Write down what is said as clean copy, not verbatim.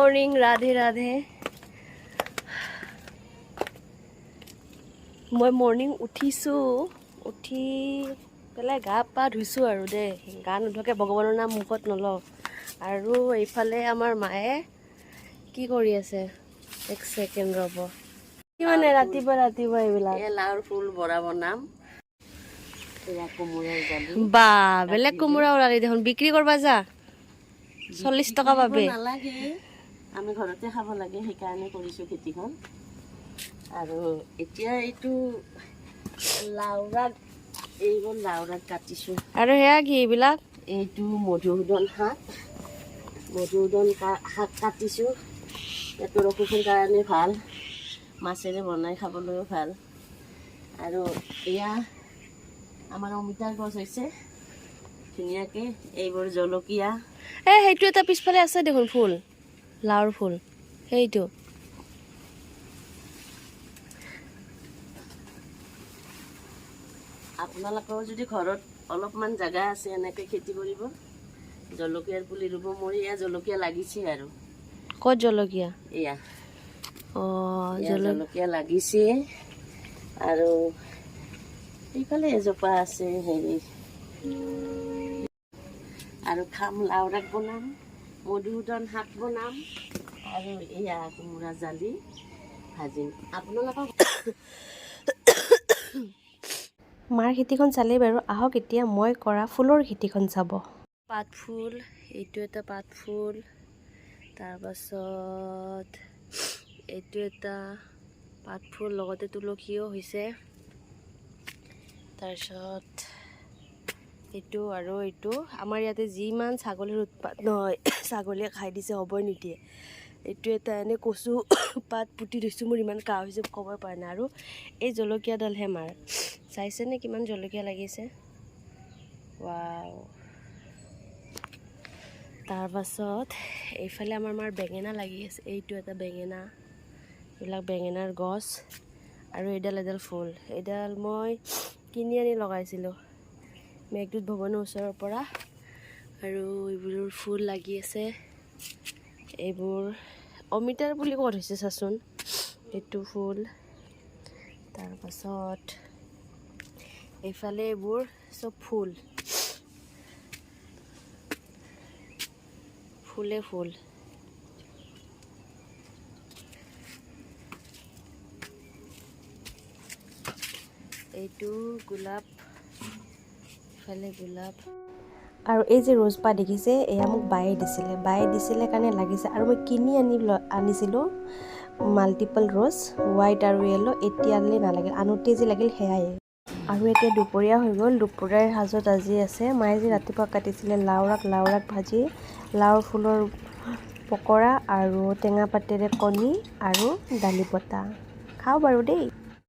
Morning, Radhe Radhe. মই morning উঠিছোঁ, উঠি পেলাই গা পা ধুইছোঁ আৰু দেই। গা নোধোৱাকৈ ভগৱানৰ নাম মুখত নলওঁ। আৰু এইফালে আমাৰ মায়ে কি কৰি আছে? এক ছেকেণ্ড ৰ'ব। কি মানে ৰাতিপুৱা এইবিলাক? লাওৰ ফুল বৰা বনাম। বা বেলেগ কোমোৰা ওলালি দেখোন। বিক্ৰী কৰবা যা, 40 টকা পাবে। নালাগে, আমি ঘৰতে খাব লাগে, সেইকাৰণে কৰিছোঁ খেতিখন। আৰু এতিয়া এইটো লাওৰাগ, এইবোৰ লাওৰাগ কাটিছোঁ। আৰু সেয়া কি এইবিলাক? এইটো মধুসূদন শাক, মধুসূদন শাক কাটিছোঁ। পেটৰ অসুখৰ কাৰণে ভাল, মাছেৰে বনাই খাবলৈও ভাল। আৰু এয়া আমাৰ অমিতাৰ গছ হৈছে ধুনীয়াকৈ। এইবোৰ জলকীয়া। সেইটো এটা পিছফালে আছে দেখোন ফুল, লাওৰ ফুল, সেইটো। আপোনালোকৰ যদি ঘৰত অলপমান জেগা আছে এনেকৈ খেতি কৰিব, জলকীয়াৰ পুলি ৰুব। মোৰ এয়া জলকীয়া লাগিছে আৰু। ক'ত জলকীয়া? এয়া জলকীয়া লাগিছে। আৰু এইফালে এজোপা আছে হেৰি। আৰু খাম, লাওৰাগ বনাম, মধুসূদন শাক বনাম, আৰু এয়া কোমোৰা জালি ভাজিম। আপোনালোকক মাৰ খেতিখন চালেই বাৰু, আহক এতিয়া মই কৰা ফুলৰ খেতিখন চাব। পাত ফুল, এইটো এটা পাত ফুল, তাৰপাছত এইটো এটা পাত ফুল, লগতে তুলসীও হৈছে। তাৰপিছত এইটো আৰু এইটো। আমাৰ ইয়াতে যিমান ছাগলীৰ উৎপাদন হয়, ছাগলীয়ে খাই দিছে, হ'বই নিদিয়ে। এইটো এটা এনেই কচু পাত পুতি থৈছোঁ, মোৰ ইমান কাহ হৈছে ক'ব পৰা নাই। আৰু এই জলকীয়াডালহে মাৰ, চাইছেনে কিমান জলকীয়া লাগিছে? ৱাও। তাৰপাছত এইফালে আমাৰ মাৰ বেঙেনা লাগি আছে। এইটো এটা বেঙেনা, এইবিলাক বেঙেনাৰ গছ। আৰু এডাল ফুল, এইডাল মই কিনি আনি লগাইছিলোঁ মেঘদূত ভৱনৰ ওচৰৰ পৰা। আৰু এইবোৰ ফুল লাগি আছে। এইবোৰ অমিতাৰ পুলি ক'ত হৈছে চাচোন। এইটো ফুল। তাৰপাছত এইফালে এইবোৰ চব ফুল, ফুলে ফুল। এইটো গোলাপ, ইফালে গোলাপ। আৰু এই যে ৰ'জপাহ দেখিছে, এয়া মোক বায়ে দিছিলে কাৰণে লাগিছে। আৰু মই কিনি আনিছিলোঁ মাল্টিপল ৰ'জ, হোৱাইট আৰু য়েল্লো। এতিয়ালৈ নালাগিল, আনোতে যে লাগিল সেয়াই। আৰু এতিয়া দুপৰীয়া হৈ গ'ল। দুপৰীয়াৰ সাজত আজি আছে, মায়ে যে ৰাতিপুৱা কাটিছিলে লাওৰাগ ভাজি, লাওৰ ফুলৰ পকৰা, আৰু টেঙা পাতেৰে কণী, আৰু দালি বটা। খাওঁ বাৰু দেই।